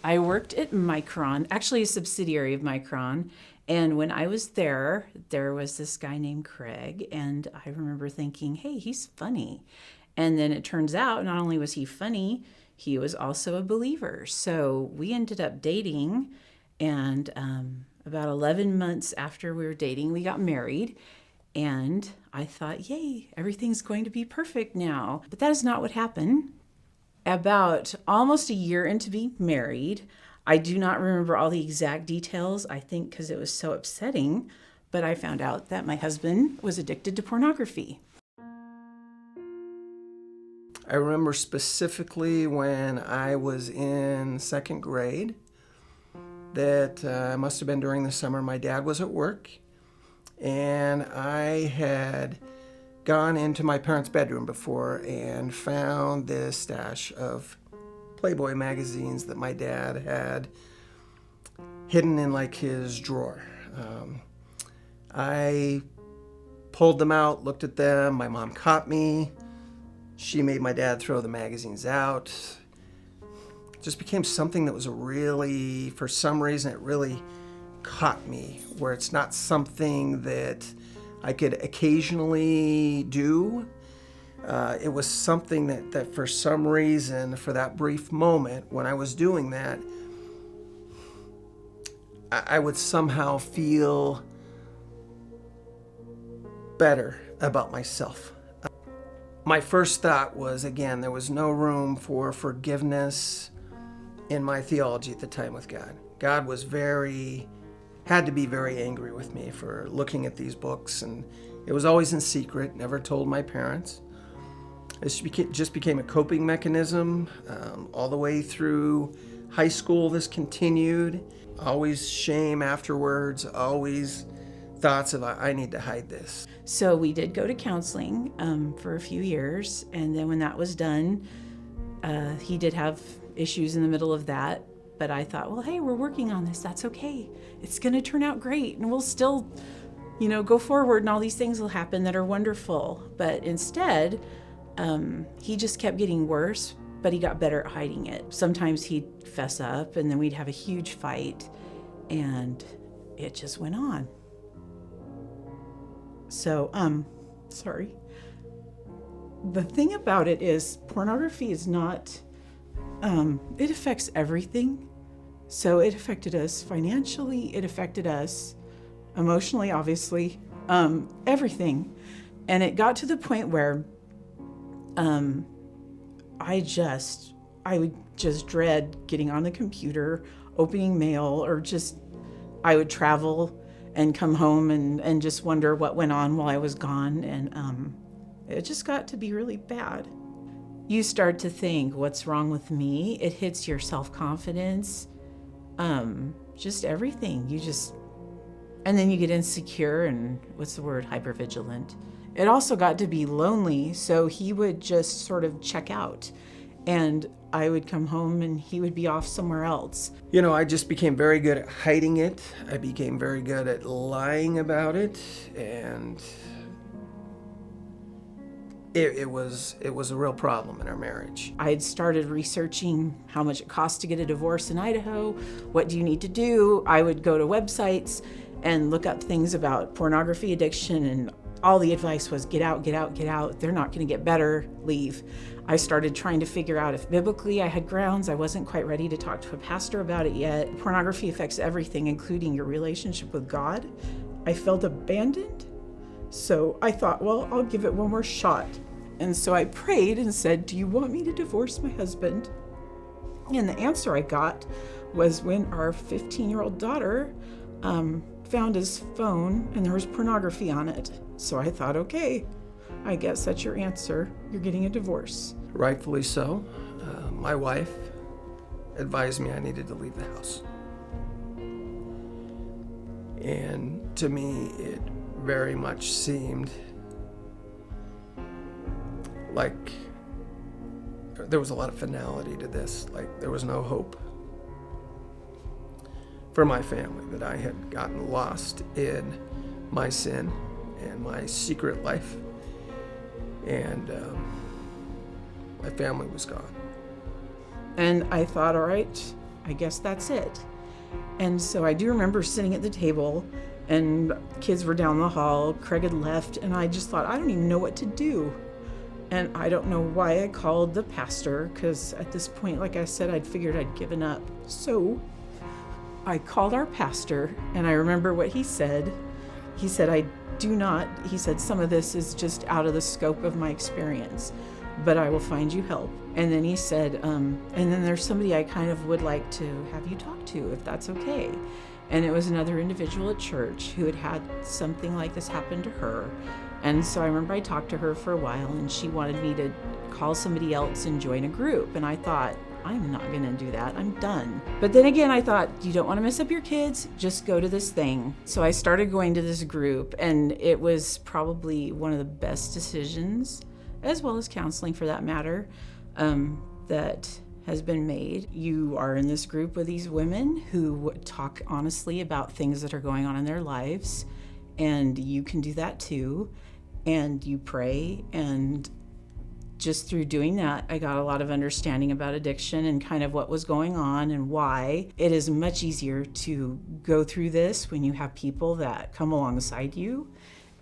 I worked at Micron, actually a subsidiary of Micron. And when I was there was this guy named Craig. And I remember thinking, hey, he's funny. And then it turns out not only was he funny, he was also a believer. So we ended up dating. And about 11 months after we were dating, we got married. And I thought, yay, everything's going to be perfect now. But that is not what happened. About almost a year into being married, I do not remember all the exact details, I think because it was so upsetting, but I found out that my husband was addicted to pornography. I remember specifically when I was in second grade that must have been during the summer. My dad was at work, and I had gone into my parents' bedroom before and found this stash of Playboy magazines that my dad had hidden in like his drawer. I pulled them out, looked at them. My mom caught me. She made my dad throw the magazines out. It just became something that was for some reason, it really caught me, where it's not something that I could occasionally do. It was something that for some reason, for that brief moment when I was doing that, I would somehow feel better about myself. My first thought was, again, there was no room for forgiveness in my theology at the time with God. God was had to be very angry with me for looking at these books, and it was always in secret, never told my parents. This just became a coping mechanism. All the way through high school, this continued. Always shame afterwards, always thoughts of, I need to hide this. So we did go to counseling for a few years, and then when that was done, he did have issues in the middle of that. But I thought, well, hey, we're working on this. That's okay. It's going to turn out great. And we'll still, go forward, and all these things will happen that are wonderful. But instead, he just kept getting worse, but he got better at hiding it. Sometimes he'd fess up, and then we'd have a huge fight, and it just went on. So, sorry. The thing about it is pornography is not, it affects everything. So it affected us financially, it affected us emotionally, obviously, everything. And it got to the point where I would just dread getting on the computer, opening mail, or I would travel and come home and just wonder what went on while I was gone. And it just got to be really bad. You start to think, what's wrong with me? It hits your self-confidence, just everything. And then you get insecure and hypervigilant. It also got to be lonely, so he would just sort of check out, and I would come home and he would be off somewhere else. I just became very good at hiding it. I became very good at lying about it, and it was a real problem in our marriage. I had started researching how much it costs to get a divorce in Idaho. What do you need to do? I would go to websites and look up things about pornography addiction, and all the advice was get out, get out, get out. They're not going to get better, leave. I started trying to figure out if biblically I had grounds. I wasn't quite ready to talk to a pastor about it yet. Pornography affects everything, including your relationship with God. I felt abandoned. So I thought, well, I'll give it one more shot. And so I prayed and said, do you want me to divorce my husband? And the answer I got was when our 15-year-old daughter found his phone and there was pornography on it. So I thought, okay, I guess that's your answer. You're getting a divorce. Rightfully so. My wife advised me I needed to leave the house. And to me, it very much seemed like there was a lot of finality to this. Like there was no hope for my family, that I had gotten lost in my sin and my secret life, and my family was gone. And I thought, all right, I guess that's it. And so I do remember sitting at the table, and kids were down the hall. Craig had left, and I just thought, I don't even know what to do. And I don't know why I called the pastor, because at this point, like I said, I'd figured I'd given up. So I called our pastor, and I remember what he said. He said, he said, some of this is just out of the scope of my experience, but I will find you help. And then he said, and then there's somebody I kind of would like to have you talk to, if that's okay. And it was another individual at church who had had something like this happen to her. And so I remember I talked to her for a while, and she wanted me to call somebody else and join a group. And I thought, I'm not going to do that. I'm done. But then again, I thought, you don't want to mess up your kids. Just go to this thing. So I started going to this group, and it was probably one of the best decisions, as well as counseling for that matter, that has been made. You are in this group with these women who talk honestly about things that are going on in their lives, and you can do that too. And you pray, and just through doing that, I got a lot of understanding about addiction and kind of what was going on and why. It is much easier to go through this when you have people that come alongside you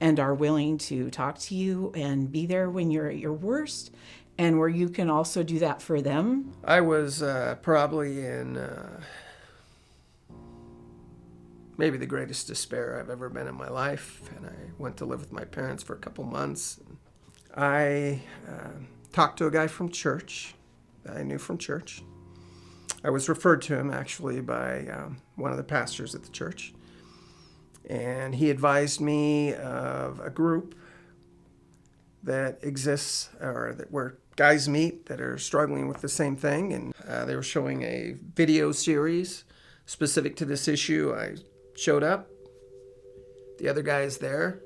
and are willing to talk to you and be there when you're at your worst, and where you can also do that for them. I was probably in maybe the greatest despair I've ever been in my life, and I went to live with my parents for a couple months. I talked to a guy from church that I knew from church. I was referred to him actually by one of the pastors at the church, and he advised me of a group that exists, or that where guys meet that are struggling with the same thing, and they were showing a video series specific to this issue. I showed up. The other guys there,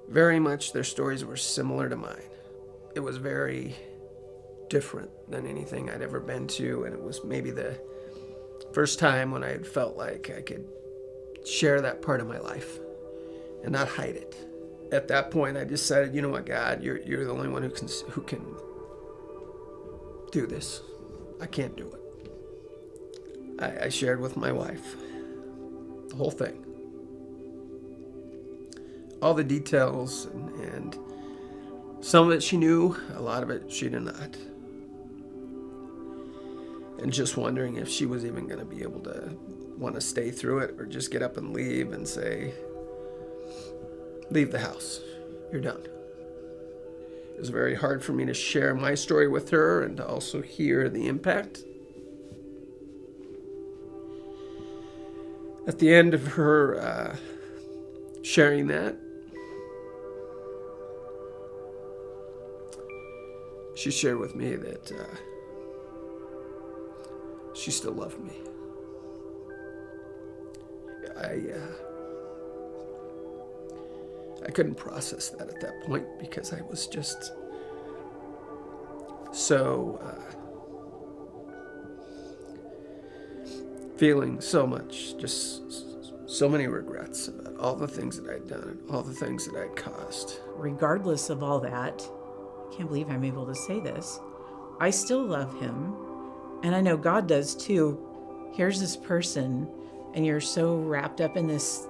very much their stories were similar to mine. It was very different than anything I'd ever been to, and it was maybe the first time when I had felt like I could share that part of my life and not hide it. At that point, I decided, you know what, God, you're the only one who can do this. I can't do it. I shared with my wife the whole thing, all the details, and some of it she knew, a lot of it she did not. And just wondering if she was even going to be able to want to stay through it, or just get up and leave and say, leave the house, you're done. It was very hard for me to share my story with her and to also hear the impact. At the end of her sharing that, she shared with me that she still loved me. I couldn't process that at that point, because I was just so feeling so much, just so many regrets about all the things that I'd done and all the things that I'd caused. Regardless of all that, I can't believe I'm able to say this, I still love him, and I know God does too. Here's this person, and you're so wrapped up in this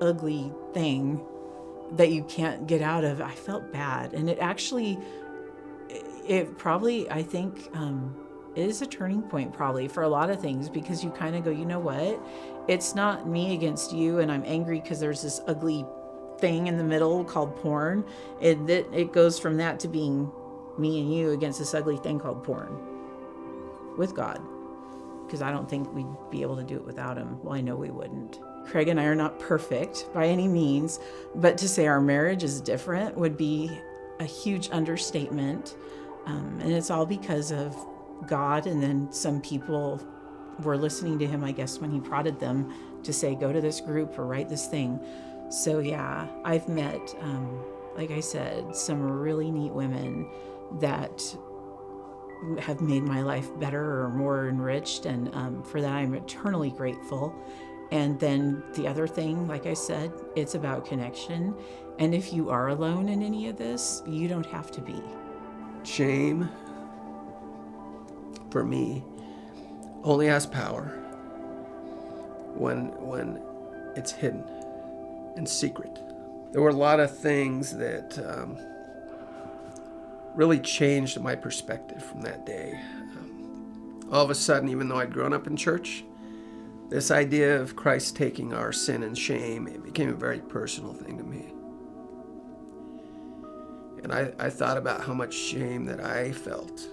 ugly thing that you can't get out of. I felt bad, and it probably, I think, is a turning point probably for a lot of things, because you kind of go, you know what? It's not me against you, and I'm angry because there's this ugly thing in the middle called porn. It goes from that to being me and you against this ugly thing called porn with God, because I don't think we'd be able to do it without him. Well, I know we wouldn't. Craig and I are not perfect by any means, but to say our marriage is different would be a huge understatement. And it's all because of God, and then some people were listening to him, I guess, when he prodded them to say, go to this group or write this thing. So yeah, I've met, like I said, some really neat women that have made my life better or more enriched, and for that I'm eternally grateful. And then the other thing, like I said, it's about connection. And if you are alone in any of this, you don't have to be. Shame, for me, only has power when it's hidden and secret. There were a lot of things that really changed my perspective from that day. All of a sudden, even though I'd grown up in church, this idea of Christ taking our sin and shame, it became a very personal thing to me. And I thought about how much shame that I felt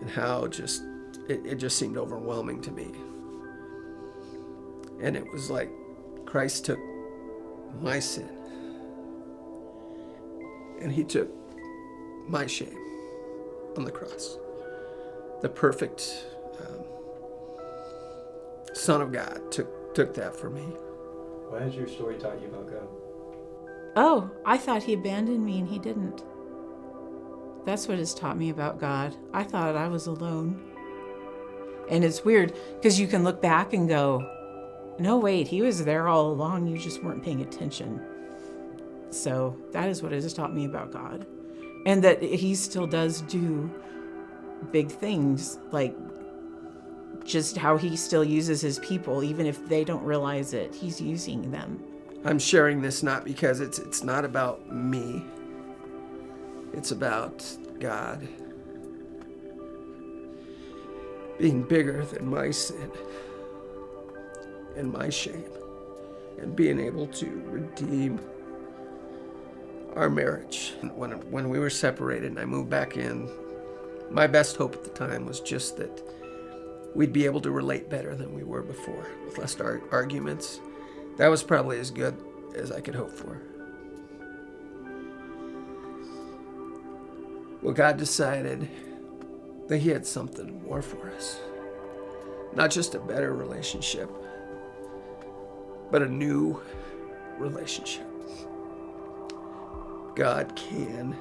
and how it just seemed overwhelming to me. And it was like Christ took my sin and he took my shame on the cross. The perfect Son of God took that for me. Why has your story taught you about God? Oh, I thought he abandoned me and he didn't. That's what it's taught me about God. I thought I was alone. And it's weird because you can look back and go, no, wait, he was there all along. You just weren't paying attention. So that is what it has taught me about God. And that he still does do big things, like just how he still uses his people, even if they don't realize it, he's using them. I'm sharing this not because it's not about me. It's about God being bigger than my sin and my shame and being able to redeem our marriage. When we were separated and I moved back in, my best hope at the time was just that we'd be able to relate better than we were before, with less arguments. That was probably as good as I could hope for. Well, God decided that he had something more for us. Not just a better relationship, but a new relationship. God can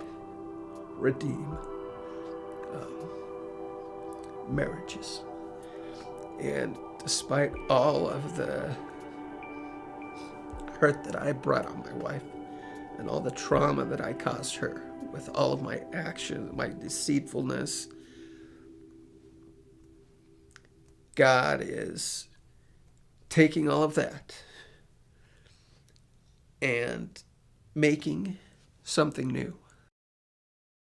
redeem marriages. And despite all of the hurt that I brought on my wife and all the trauma that I caused her with all of my actions, my deceitfulness, God is taking all of that and making something new.